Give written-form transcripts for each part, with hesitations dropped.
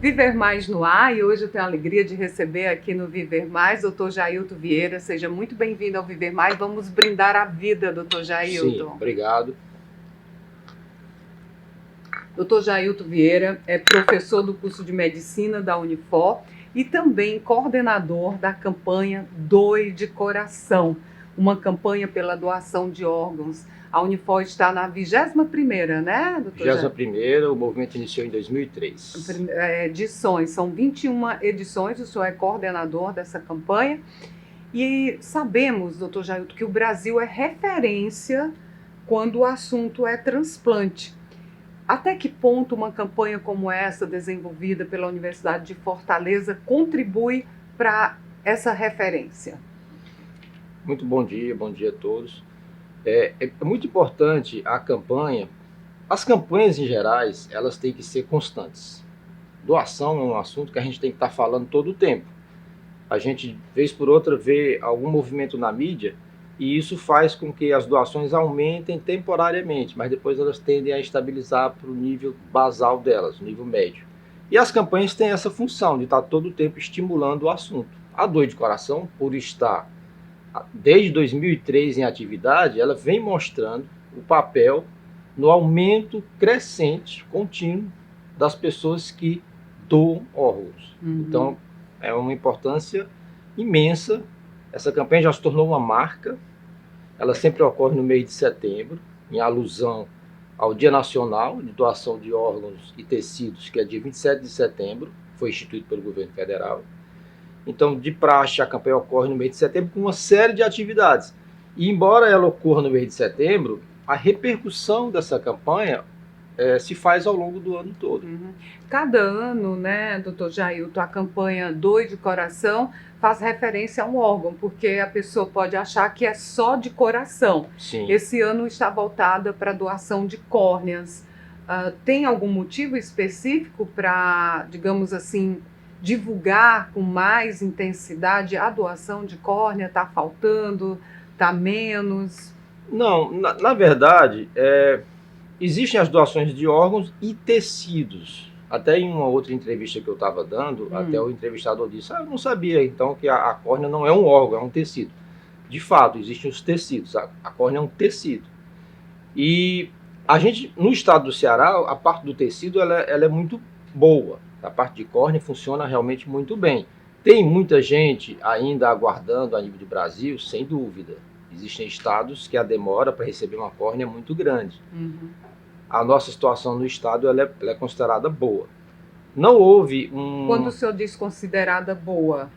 Viver Mais no ar, e hoje eu tenho a alegria de receber aqui no Viver Mais Dr. Jailton Vieira. Seja muito bem-vindo ao Viver Mais. Vamos brindar a vida, Dr. Jailton. Sim, obrigado. Dr. Jailton Vieira é professor do curso de Medicina da Unifor e também coordenador da campanha Doe de Coração, uma campanha pela doação de órgãos. A Unifor está na 21ª, né, doutor? 21ª, o movimento iniciou em 2003. Edições, são 21 edições, o senhor é coordenador dessa campanha. E sabemos, doutor Jailton, que o Brasil é referência quando o assunto é transplante. Até que ponto uma campanha como essa, desenvolvida pela Universidade de Fortaleza, contribui para essa referência? Muito bom dia a todos. É muito importante a campanha. As campanhas em gerais, elas têm que ser constantes. Doação é um assunto que a gente tem que estar falando todo o tempo. A gente, vez por outra, vê algum movimento na mídia e isso faz com que as doações aumentem temporariamente, mas depois elas tendem a estabilizar para o nível basal delas, o nível médio. E as campanhas têm essa função de estar todo o tempo estimulando o assunto. A Doe de Coração, por estar desde 2003 em atividade, ela vem mostrando o papel no aumento crescente, contínuo, das pessoas que doam órgãos. Então, é uma importância imensa. Essa campanha já se tornou uma marca. Ela sempre ocorre no mês de setembro, em alusão ao Dia Nacional de Doação de Órgãos e Tecidos, que é dia 27 de setembro, foi instituído pelo governo federal. Então, de praxe, a campanha ocorre no mês de setembro com uma série de atividades. E, embora ela ocorra no mês de setembro, a repercussão dessa campanha se faz ao longo do ano todo. Cada ano, né, doutor Jailton, a campanha Doe de Coração faz referência a um órgão, porque a pessoa pode achar que é só de coração. Sim. Esse ano está voltada para a doação de córneas. Tem algum motivo específico para, digamos assim, divulgar com mais intensidade a doação de córnea? Está faltando? Está menos? Não, na verdade, existem as doações de órgãos e tecidos. Até em uma outra entrevista que eu estava dando, até o entrevistador disse, eu não sabia então que a córnea não é um órgão, é um tecido. De fato, existem os tecidos, a córnea é um tecido. E a gente, no estado do Ceará, a parte do tecido ela é muito boa. A parte de córnea funciona realmente muito bem. Tem muita gente ainda aguardando a nível do Brasil, sem dúvida. Existem estados que a demora para receber uma córnea é muito grande. A nossa situação no estado ela é considerada boa. Não houve um... Quando o senhor diz considerada boa,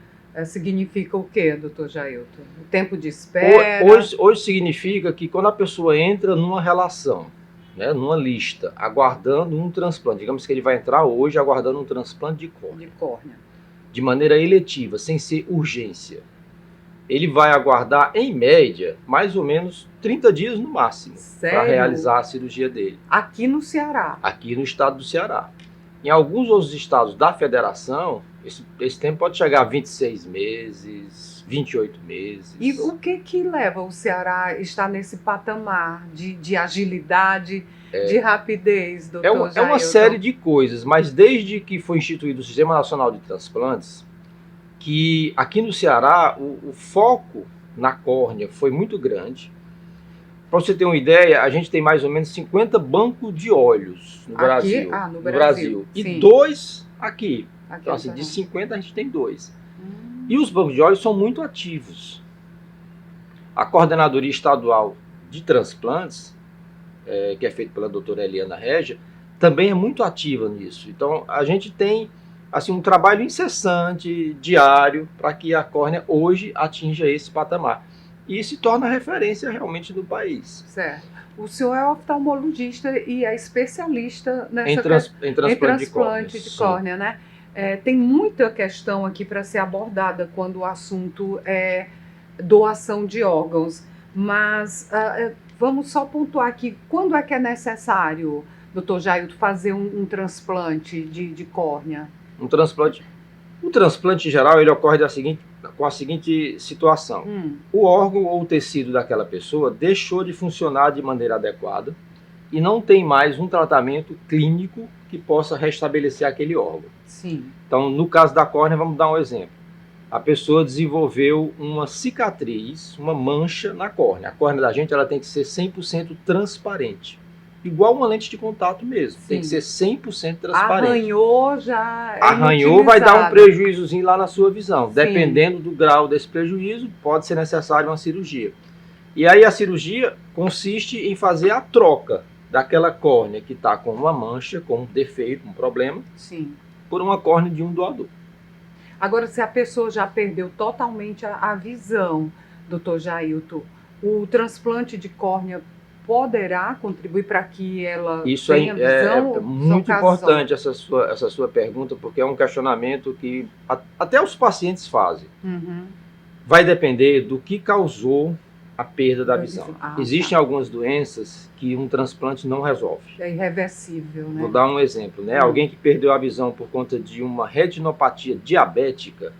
significa o quê, doutor Jailton? O tempo de espera? Hoje significa que quando a pessoa entra numa relação, né, numa lista, aguardando um transplante, digamos que ele vai entrar hoje aguardando um transplante de córnea. De maneira eletiva, sem ser urgência. Ele vai aguardar, em média, mais ou menos 30 dias no máximo para realizar a cirurgia dele. Aqui no Ceará? Aqui no estado do Ceará. Em alguns outros estados da federação, esse tempo pode chegar a 26 meses, 28 meses. E o que leva o Ceará a estar nesse patamar de agilidade, de rapidez, doutor Jailton? É uma série de coisas, mas desde que foi instituído o Sistema Nacional de Transplantes, que aqui no Ceará o foco na córnea foi muito grande. Para você ter uma ideia, a gente tem mais ou menos 50 bancos de olhos no Brasil. No Brasil. E 2 aqui. Então, assim, de 50 a gente tem 2. E os bancos de olhos são muito ativos. A Coordenadoria Estadual de Transplantes, que é feita pela doutora Eliana Regia, também é muito ativa nisso. Então, a gente tem assim, um trabalho incessante, diário, para que a córnea hoje atinja esse patamar. E se torna referência realmente do país. Certo. O senhor é oftalmologista e é especialista em transplante de córnea, né? Tem muita questão aqui para ser abordada quando o assunto é doação de órgãos. Mas vamos só pontuar aqui, quando é que é necessário, doutor Jailton, fazer um transplante de córnea? O transplante em geral ele ocorre com a seguinte situação. O órgão ou o tecido daquela pessoa deixou de funcionar de maneira adequada e não tem mais um tratamento clínico que possa restabelecer aquele órgão. Sim. Então, no caso da córnea, vamos dar um exemplo. A pessoa desenvolveu uma cicatriz, uma mancha na córnea. A córnea da gente ela tem que ser 100% transparente. Igual uma lente de contato mesmo. Sim. Tem que ser 100% transparente. Arranhou, já é Arranhou, vai dar um prejuízozinho lá na sua visão. Sim. Dependendo do grau desse prejuízo, pode ser necessário uma cirurgia. E aí a cirurgia consiste em fazer a troca daquela córnea que está com uma mancha, com um defeito, um problema, sim, por uma córnea de um doador. Agora, se a pessoa já perdeu totalmente a visão, doutor Jailton, o transplante de córnea poderá contribuir para que ela tenha visão? É muito importante essa sua pergunta, porque é um questionamento que até os pacientes fazem. Uhum. Vai depender do que causou a perda da visão. Existem algumas doenças que um transplante não resolve. É irreversível, né? Vou dar um exemplo, né? Alguém que perdeu a visão por conta de uma retinopatia diabética,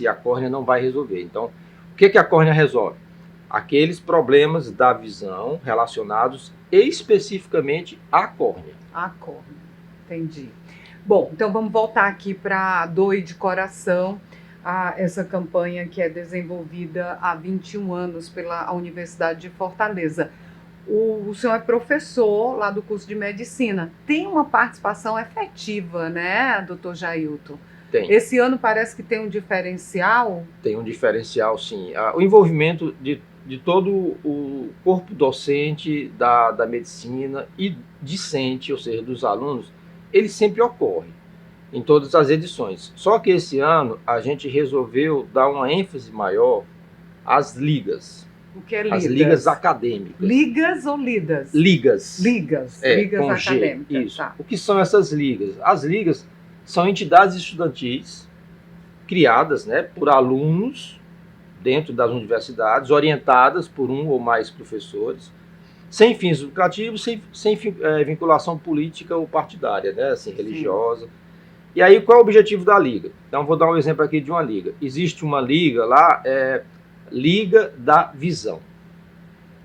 a córnea não vai resolver. Então, o que a córnea resolve? Aqueles problemas da visão relacionados especificamente à córnea. À córnea, entendi. Bom, então vamos voltar aqui para Doe de Coração, essa campanha que é desenvolvida há 21 anos pela Universidade de Fortaleza. O senhor é professor lá do curso de medicina. Tem uma participação efetiva, né, doutor Jailton? Tem. Esse ano parece que tem um diferencial? Tem um diferencial, sim. O envolvimento de todo o corpo docente da medicina e discente, ou seja, dos alunos, ele sempre ocorre em todas as edições. Só que esse ano a gente resolveu dar uma ênfase maior às ligas. O que é ligas? As ligas acadêmicas. Ligas ou lidas? Ligas. Ligas. Ligas com acadêmicas. G, isso. Tá. O que são essas ligas? As ligas são entidades estudantis criadas, né, por alunos dentro das universidades, orientadas por um ou mais professores, sem fins lucrativos, sem vinculação política ou partidária, né, assim, religiosa. E aí, qual é o objetivo da liga? Então, vou dar um exemplo aqui de uma liga. Existe uma liga lá, Liga da Visão.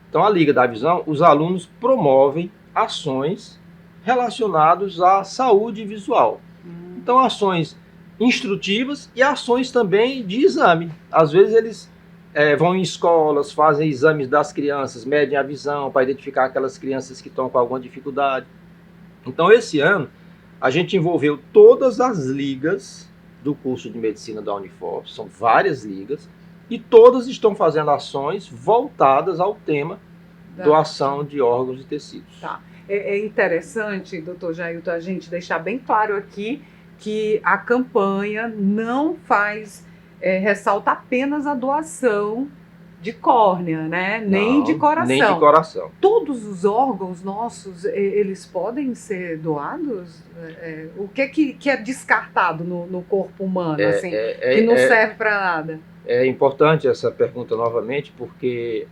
Então, a Liga da Visão, os alunos promovem ações relacionadas à saúde visual. Então, ações instrutivas e ações também de exame. Às vezes, eles vão em escolas, fazem exames das crianças, medem a visão para identificar aquelas crianças que estão com alguma dificuldade. Então, esse ano, a gente envolveu todas as ligas do curso de medicina da Unifor, são várias ligas, e todas estão fazendo ações voltadas ao tema doação de órgãos e tecidos. Tá. É interessante, doutor Jailton, a gente deixar bem claro aqui que a campanha não ressalta apenas a doação de córnea, né? Nem de coração. Nem de coração. Todos os órgãos nossos, eles podem ser doados? O que é descartado no corpo humano, assim, que não serve para nada? É importante essa pergunta novamente, porque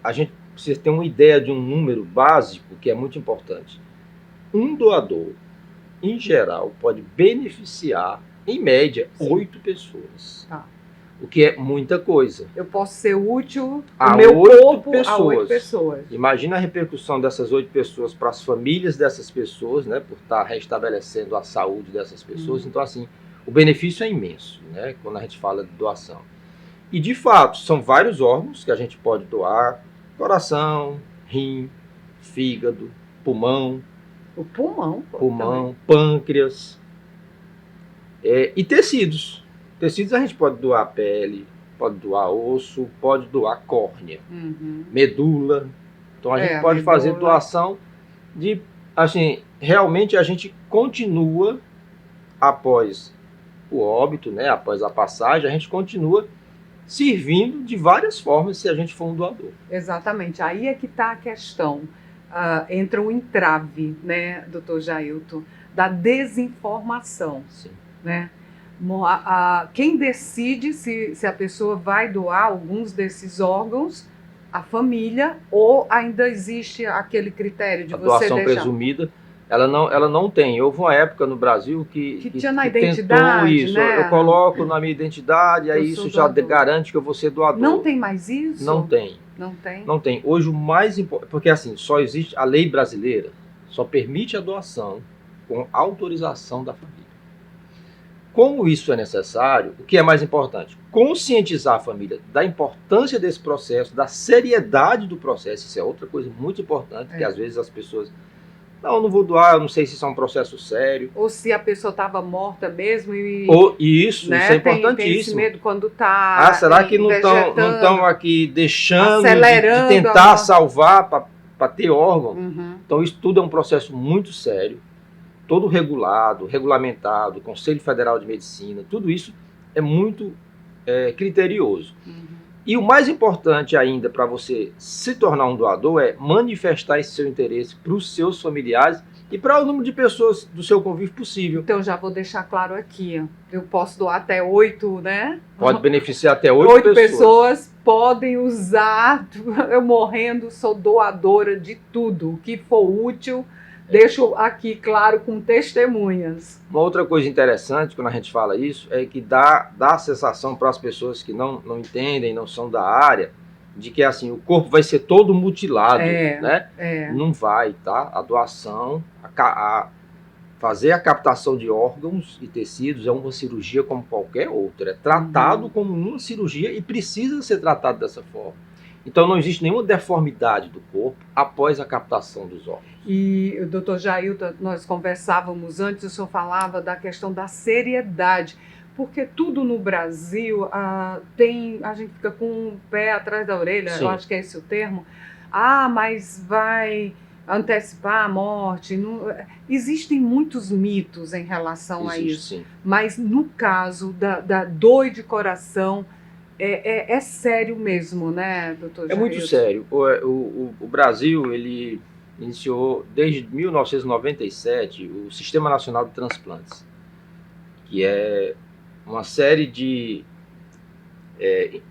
a gente precisa ter uma ideia de um número básico que é muito importante. Um doador, em geral, pode beneficiar, em média, 8 pessoas. Tá. O que é muita coisa. Eu posso ser útil a meu corpo pessoas. a 8 pessoas. Imagina a repercussão dessas 8 pessoas para as famílias dessas pessoas, né, por estar restabelecendo a saúde dessas pessoas. Então, assim, o benefício é imenso, né, quando a gente fala de doação. E, de fato, são vários órgãos que a gente pode doar. Coração, rim, fígado, pulmão. O pulmão? Pulmão, pâncreas. E tecidos. Tecidos a gente pode doar pele, pode doar osso, pode doar córnea, medula. Então a gente pode fazer doação de, assim, realmente a gente continua após o óbito, né, após a passagem, a gente continua servindo de várias formas se a gente for um doador. Exatamente, aí é que está a questão. Entra o entrave, né, doutor Jailton, da desinformação. Sim. Né? Quem decide se a pessoa vai doar alguns desses órgãos, a família, ou ainda existe aquele critério de você deixar? A doação presumida, ela não tem. Houve uma época no Brasil que tinha na identidade, tentou isso. Né? Eu coloco na minha identidade, aí isso já garante que eu vou ser doador. Não tem mais isso? Não tem. Não tem? Não tem. Hoje o mais importante, porque assim, só existe a lei brasileira, só permite a doação com autorização da família. Como isso é necessário, o que é mais importante? Conscientizar a família da importância desse processo, da seriedade do processo. Isso é outra coisa muito importante, que às vezes as pessoas... Não, eu não vou doar, eu não sei se isso é um processo sério. Ou se a pessoa estava morta mesmo e... Isso, né? Isso é importantíssimo. Tem esse medo quando está será que não estão aqui deixando de tentar salvar para ter órgão? Uhum. Então isso tudo é um processo muito sério, todo regulado, regulamentado, Conselho Federal de Medicina, tudo isso é muito criterioso. Uhum. E o mais importante ainda para você se tornar um doador é manifestar esse seu interesse para os seus familiares e para o número de pessoas do seu convívio possível. Então já vou deixar claro aqui, eu posso doar até 8, né? Pode beneficiar até 8 pessoas podem usar, eu morrendo sou doadora de tudo, o que for útil, deixo aqui claro com testemunhas. Uma outra coisa interessante quando a gente fala isso é que dá a sensação para as pessoas que não entendem, não são da área, de que assim, o corpo vai ser todo mutilado, né? Não vai, tá? A doação, fazer a captação de órgãos e tecidos é uma cirurgia como qualquer outra. É tratado como uma cirurgia e precisa ser tratado dessa forma. Então não existe nenhuma deformidade do corpo após a captação dos órgãos. E, doutor Jailton, nós conversávamos antes, o senhor falava da questão da seriedade, porque tudo no Brasil a gente fica com o pé atrás da orelha, Sim. Eu acho que é esse o termo. Mas vai antecipar a morte. Não, existem muitos mitos em relação a isso. Sim. Mas no caso da dor de coração, é sério mesmo, né, doutor Jailton? É muito sério. O Brasil, ele iniciou desde 1997 o Sistema Nacional de Transplantes, que é uma série de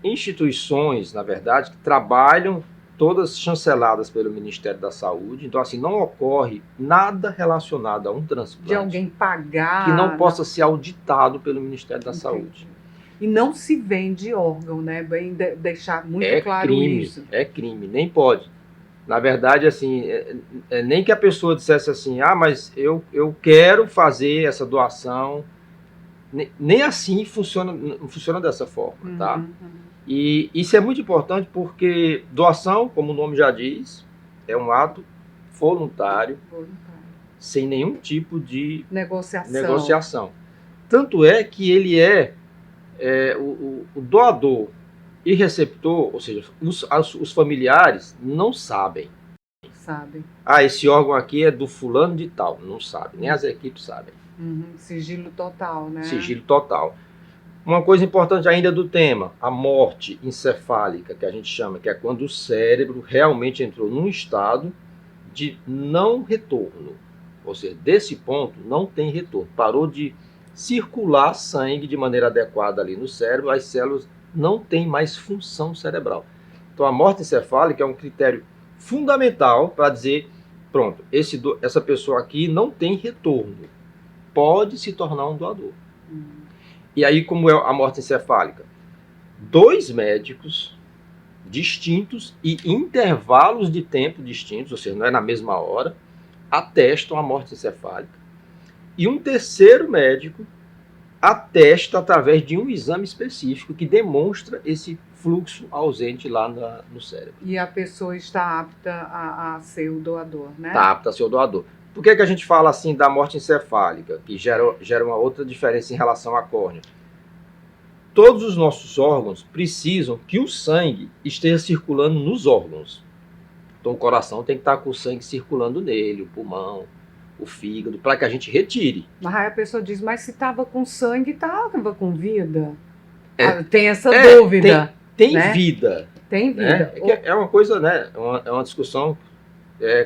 instituições, na verdade, que trabalham todas chanceladas pelo Ministério da Saúde. Então, assim, não ocorre nada relacionado a um transplante de alguém pagar que não possa ser auditado pelo Ministério da Saúde. E não se vende órgão, né? Bem deixar muito claro isso. É crime, nem pode. Na verdade, assim, nem que a pessoa dissesse assim, mas eu quero fazer essa doação. Nem assim não funciona dessa forma, tá? E isso é muito importante porque doação, como o nome já diz, é um ato voluntário. Sem nenhum tipo de negociação. Tanto é que ele o doador e receptor, ou seja, os familiares não sabem. Esse órgão aqui é do fulano de tal. Não sabe, nem as equipes sabem. Sigilo total, né? Sigilo total. Uma coisa importante ainda do tema, a morte encefálica, que a gente chama, que é quando o cérebro realmente entrou num estado de não retorno. Ou seja, desse ponto não tem retorno. Parou de circular sangue de maneira adequada ali no cérebro, as células não têm mais função cerebral. Então a morte encefálica é um critério fundamental para dizer, pronto, essa pessoa aqui não tem retorno, pode se tornar um doador. E aí, como é a morte encefálica? 2 médicos distintos e intervalos de tempo distintos, ou seja, não é na mesma hora, atestam a morte encefálica. E um terceiro médico atesta através de um exame específico que demonstra esse fluxo ausente lá no cérebro. E a pessoa está apta a ser o doador, né? Está apta a ser o doador. Por que a gente fala assim da morte encefálica, que gera uma outra diferença em relação à córnea? Todos os nossos órgãos precisam que o sangue esteja circulando nos órgãos. Então o coração tem que estar com o sangue circulando nele, o pulmão, o fígado, para que a gente retire. Mas aí a pessoa diz, mas se estava com sangue, estava com vida. Tem essa dúvida. Tem né? vida. Tem vida. Né? É uma coisa, né? É uma discussão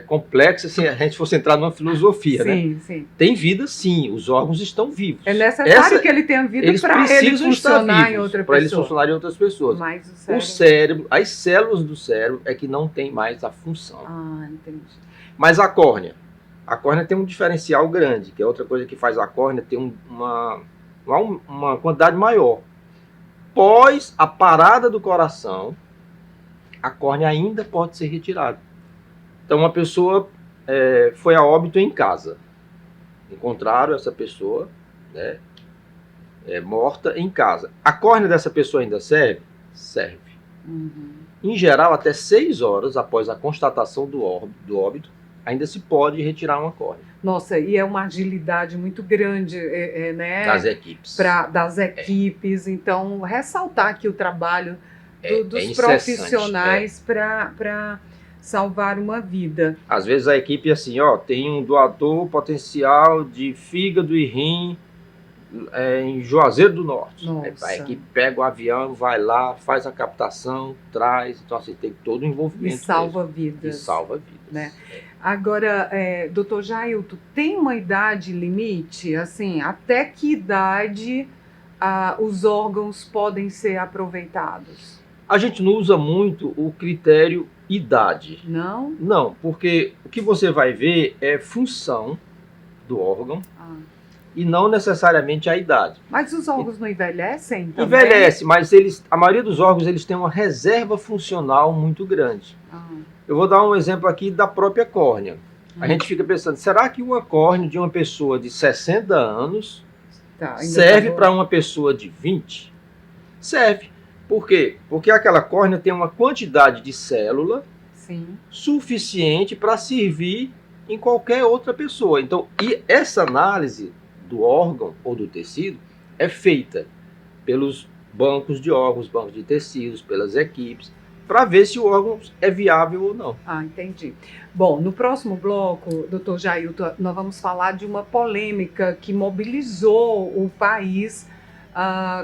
complexa, se a gente fosse entrar numa filosofia, sim, né? Sim. Tem vida, sim. Os órgãos estão vivos. É necessário que ele tenha vida para ele funcionar em outra pessoa. Para eles funcionarem em outras pessoas. Mas o cérebro, as células do cérebro é que não tem mais a função. Entendi. Mas a córnea tem um diferencial grande, que é outra coisa que faz a córnea ter uma quantidade maior. Após a parada do coração, a córnea ainda pode ser retirada. Então, uma pessoa foi a óbito em casa. encontraram essa pessoa, né, morta em casa. A córnea dessa pessoa ainda serve? Serve. Em geral, até 6 horas após a constatação do óbito, ainda se pode retirar uma córnea. Nossa, e é uma agilidade muito grande, né? Das equipes. Das equipes. Então, ressaltar aqui o trabalho dos profissionais para salvar uma vida. Às vezes a equipe é assim, tem um doador potencial de fígado e rim em Juazeiro do Norte. A equipe pega o avião, vai lá, faz a captação, traz. Então, assim, tem todo o envolvimento. E salva vidas. E salva vidas. Né? Agora, doutor Jailton, tem uma idade limite? Assim, até que idade os órgãos podem ser aproveitados? A gente não usa muito o critério idade. Não? Não, porque o que você vai ver é função do órgão e não necessariamente a idade. Mas os órgãos não envelhecem também? Envelhece, mas a maioria dos órgãos eles têm uma reserva funcional muito grande. Eu vou dar um exemplo aqui da própria córnea. A gente fica pensando, será que uma córnea de uma pessoa de 60 anos serve para uma pessoa de 20? Serve. Por quê? Porque aquela córnea tem uma quantidade de célula suficiente para servir em qualquer outra pessoa. Então, e essa análise do órgão ou do tecido é feita pelos bancos de órgãos, bancos de tecidos, pelas equipes, para ver se o órgão é viável ou não. Entendi. Bom, no próximo bloco, doutor Jailton, nós vamos falar de uma polêmica que mobilizou o país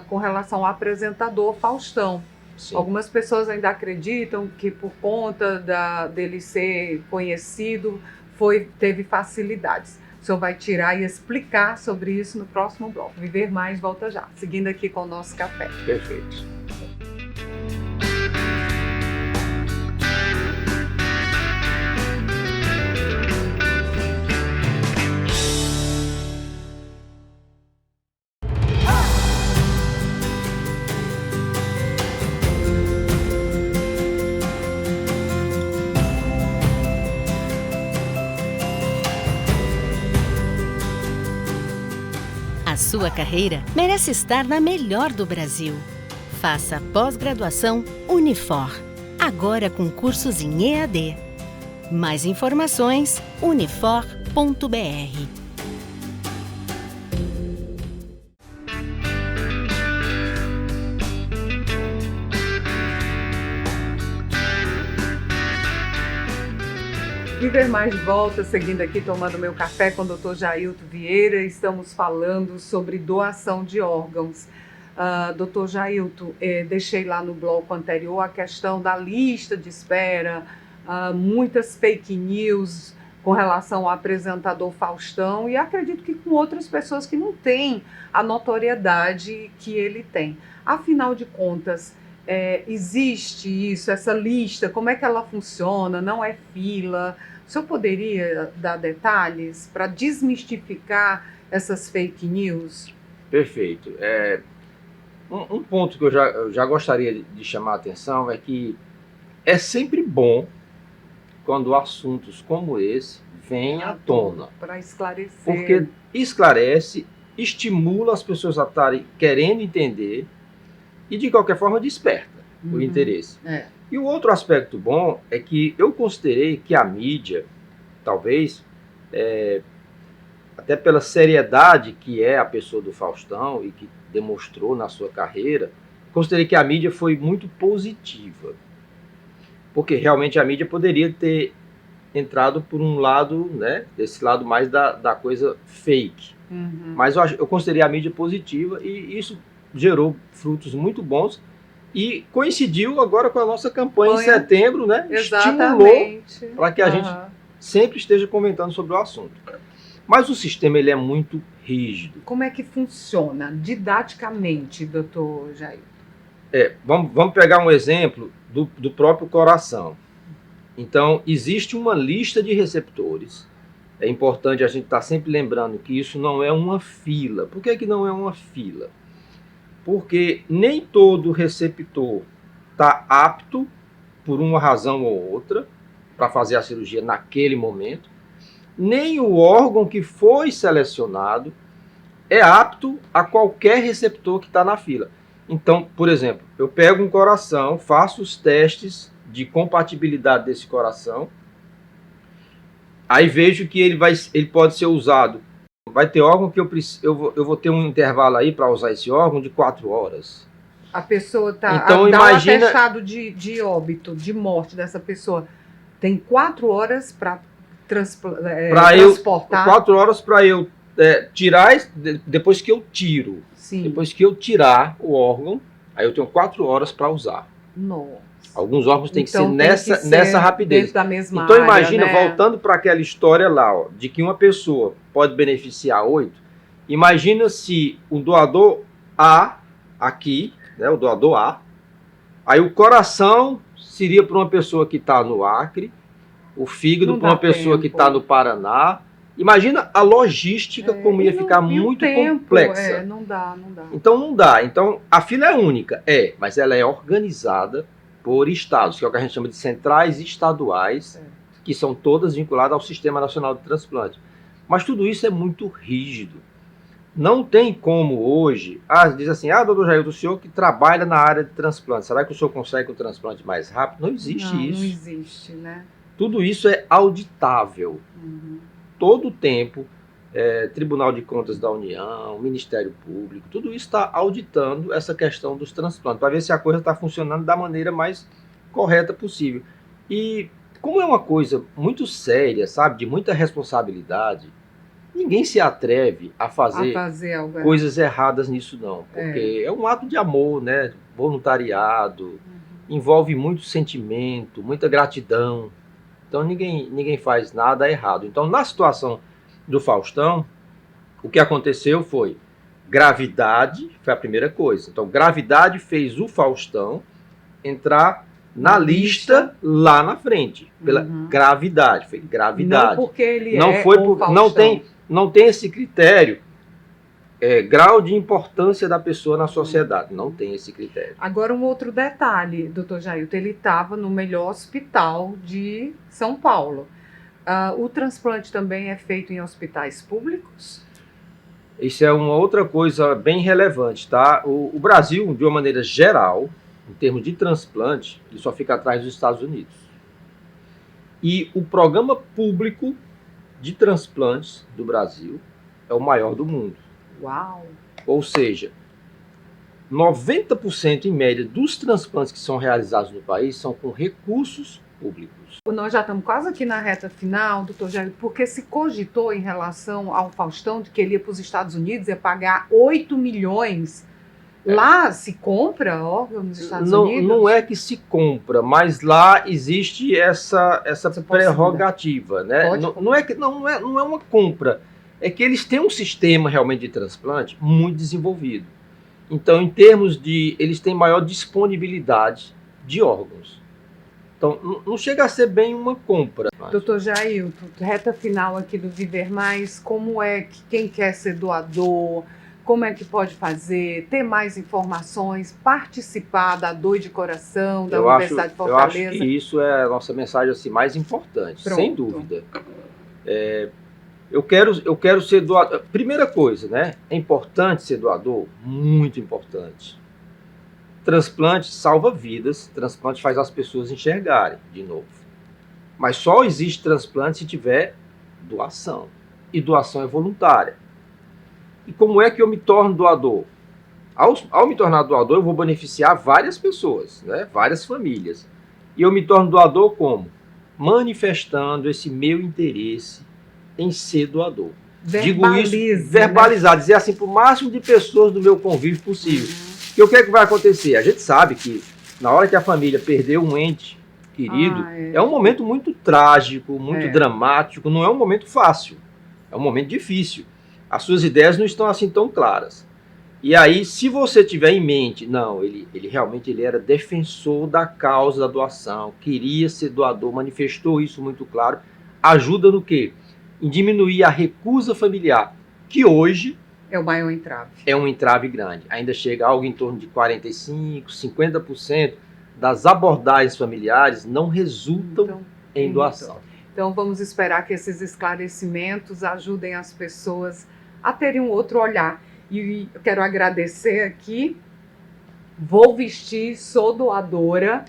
com relação ao apresentador Faustão. Sim. Algumas pessoas ainda acreditam que por conta dele ser conhecido, teve facilidades. O senhor vai tirar e explicar sobre isso no próximo bloco. Viver Mais volta já, seguindo aqui com o nosso café. Perfeito. Sua carreira merece estar na melhor do Brasil. Faça pós-graduação Unifor, agora com cursos em EAD. Mais informações, unifor.br. Viver Mais de volta, seguindo aqui, tomando meu café com o doutor Jailton Vieira. Estamos falando sobre doação de órgãos. Doutor Jailton, deixei lá no bloco anterior a questão da lista de espera, muitas fake news com relação ao apresentador Faustão e acredito que com outras pessoas que não têm a notoriedade que ele tem. Afinal de contas, existe isso, essa lista, como é que ela funciona? Não é fila? O senhor poderia dar detalhes para desmistificar essas fake news? Perfeito. Um ponto que eu já gostaria de chamar a atenção é que é sempre bom quando assuntos como esse vêm à tona. Para esclarecer. Porque esclarece, estimula as pessoas a estarem querendo entender e, de qualquer forma, desperta o interesse. E o outro aspecto bom é que eu considerei que a mídia, talvez, até pela seriedade que é a pessoa do Faustão e que demonstrou na sua carreira, considerei que a mídia foi muito positiva. Porque realmente a mídia poderia ter entrado por um lado, né, desse lado mais da coisa fake. Mas eu considerei a mídia positiva e isso gerou frutos muito bons e coincidiu agora com a nossa campanha em setembro, né? Exatamente. Estimulou para que a gente sempre esteja comentando sobre o assunto. Mas o sistema ele é muito rígido. Como é que funciona didaticamente, doutor Jair? Vamos pegar um exemplo do próprio coração. Então, existe uma lista de receptores. É importante a gente estar sempre lembrando que isso não é uma fila. Por que não é uma fila? Porque nem todo receptor está apto, por uma razão ou outra, para fazer a cirurgia naquele momento, nem o órgão que foi selecionado é apto a qualquer receptor que está na fila. Então, por exemplo, eu pego um coração, faço os testes de compatibilidade desse coração, aí vejo que ele pode ser usado. Vai ter órgão que eu vou ter um intervalo aí para usar esse órgão de 4 horas. A pessoa está... Então, dá imagina... um atestado de óbito, de morte dessa pessoa. Tem 4 horas para transportar. 4 horas para eu tirar, depois que eu tiro. Sim. Depois que eu tirar o órgão, aí eu tenho 4 horas para usar. Nossa. Alguns órgãos têm que ser Então, nessa rapidez. Dentro da mesma Então área, imagina, né? voltando para aquela história lá, ó, de que uma pessoa pode beneficiar 8, imagina se o doador A, aqui, né, o doador A, aí o coração seria para uma pessoa que está no Acre, o fígado para uma pessoa que está no Paraná. Imagina a logística como ia ficar muito complexa. Não dá. Então não dá. Então a fila é única, mas ela é organizada por estados, que é o que a gente chama de centrais estaduais, que são todas vinculadas ao Sistema Nacional de Transplante. Mas tudo isso é muito rígido. Não tem como hoje, diz assim, doutor Jailton, o senhor que trabalha na área de transplante, será que o senhor consegue o transplante mais rápido? Não existe isso. Não existe, né? Tudo isso é auditável. Todo o tempo, Tribunal de Contas da União, Ministério Público, tudo isso está auditando essa questão dos transplantes, para ver se a coisa está funcionando da maneira mais correta possível. E como é uma coisa muito séria, sabe, de muita responsabilidade, ninguém se atreve a fazer coisas erradas nisso não, porque é um ato de amor, né, voluntariado, envolve muito sentimento, muita gratidão. Então ninguém faz nada errado. Então na situação do Faustão, o que aconteceu foi gravidade, foi a primeira coisa. Então gravidade fez o Faustão entrar na lista lá na frente, pela gravidade, foi gravidade. Não porque ele não tem esse critério, grau de importância da pessoa na sociedade, não tem esse critério. Agora um outro detalhe, doutor Jailton, ele estava no melhor hospital de São Paulo. O transplante também é feito em hospitais públicos? Isso é uma outra coisa bem relevante, tá? O Brasil, de uma maneira geral, em termos de transplante, ele só fica atrás dos Estados Unidos. E o programa público de transplantes do Brasil é o maior do mundo. Uau! Ou seja, 90% em média dos transplantes que são realizados no país são com recursos públicos. Nós já estamos quase aqui na reta final, doutor Jailton, porque se cogitou em relação ao Faustão de que ele ia para os Estados Unidos, ia pagar 8 milhões. Lá se compra órgão nos Estados Unidos? Não é que se compra, mas lá existe essa prerrogativa, né? Não é uma compra, é que eles têm um sistema realmente de transplante muito desenvolvido. Então, em termos de... eles têm maior disponibilidade de órgãos. Então, não chega a ser bem uma compra. Doutor Jailton, reta final aqui do Viver Mais, como é que quem quer ser doador, como é que pode fazer, ter mais informações, participar da Doi de Coração, da Universidade de Fortaleza? Eu acho que isso é a nossa mensagem assim, mais importante, sem dúvida. Eu quero ser doador. Primeira coisa, né? É importante ser doador? Muito importante. Transplante salva vidas, transplante faz as pessoas enxergarem de novo. Mas só existe transplante se tiver doação. E doação é voluntária. E como é que eu me torno doador? Ao me tornar doador, eu vou beneficiar várias pessoas, né? Várias famílias. E eu me torno doador como? Manifestando esse meu interesse em ser doador. Digo isso, verbalizar, dizer assim para o máximo de pessoas do meu convívio possível. E o que é que vai acontecer? A gente sabe que na hora que a família perdeu um ente querido, é um momento muito trágico, muito dramático, não é um momento fácil, é um momento difícil. As suas ideias não estão assim tão claras. E aí, se você tiver em mente, não, ele realmente era defensor da causa da doação, queria ser doador, manifestou isso muito claro, ajuda no quê? Em diminuir a recusa familiar, que hoje é o maior entrave. É um entrave grande. Ainda chega algo em torno de 45%, 50% das abordagens familiares não resultam em doação. Então vamos esperar que esses esclarecimentos ajudem as pessoas a terem um outro olhar. E eu quero agradecer aqui, vou vestir, sou doadora,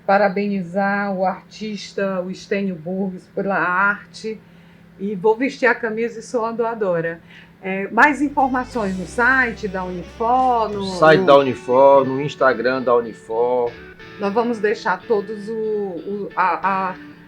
parabenizar o artista, o Estênio Burgos, pela arte, e vou vestir a camisa e sou a doadora. Mais informações no site da Unifor? No site da Unifor, no Instagram da Unifor. Nós vamos deixar todos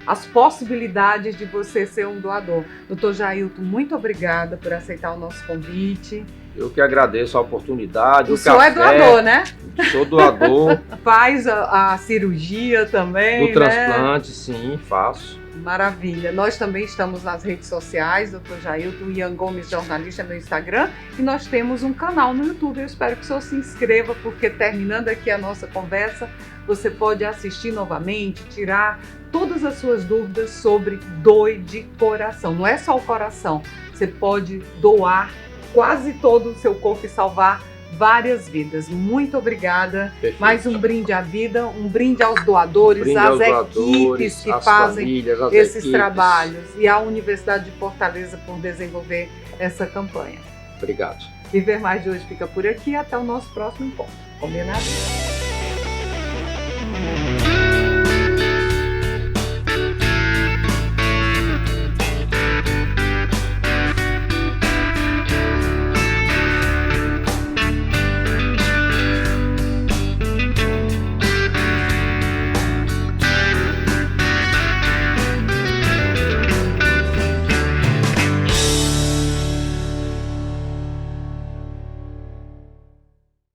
as possibilidades de você ser um doador. Dr. Jailton, muito obrigada por aceitar o nosso convite. Eu que agradeço a oportunidade. O senhor é doador, né? Sou doador. Faz a cirurgia também, do transplante, sim, faço. Maravilha. Nós também estamos nas redes sociais, Dr. Jailton, Ian Gomes Jornalista no Instagram, e nós temos um canal no YouTube. Eu espero que o senhor se inscreva, porque terminando aqui a nossa conversa, você pode assistir novamente, tirar todas as suas dúvidas sobre doe de coração. Não é só o coração, você pode doar quase todo o seu corpo e salvar várias vidas. Muito obrigada. Perfeito. Mais um brinde à vida, um brinde aos doadores, às equipes que fazem famílias, esses equipes. Trabalhos, e à Universidade de Fortaleza por desenvolver essa campanha. Obrigado. Viver Mais de hoje fica por aqui. Até o nosso próximo encontro. Combinado?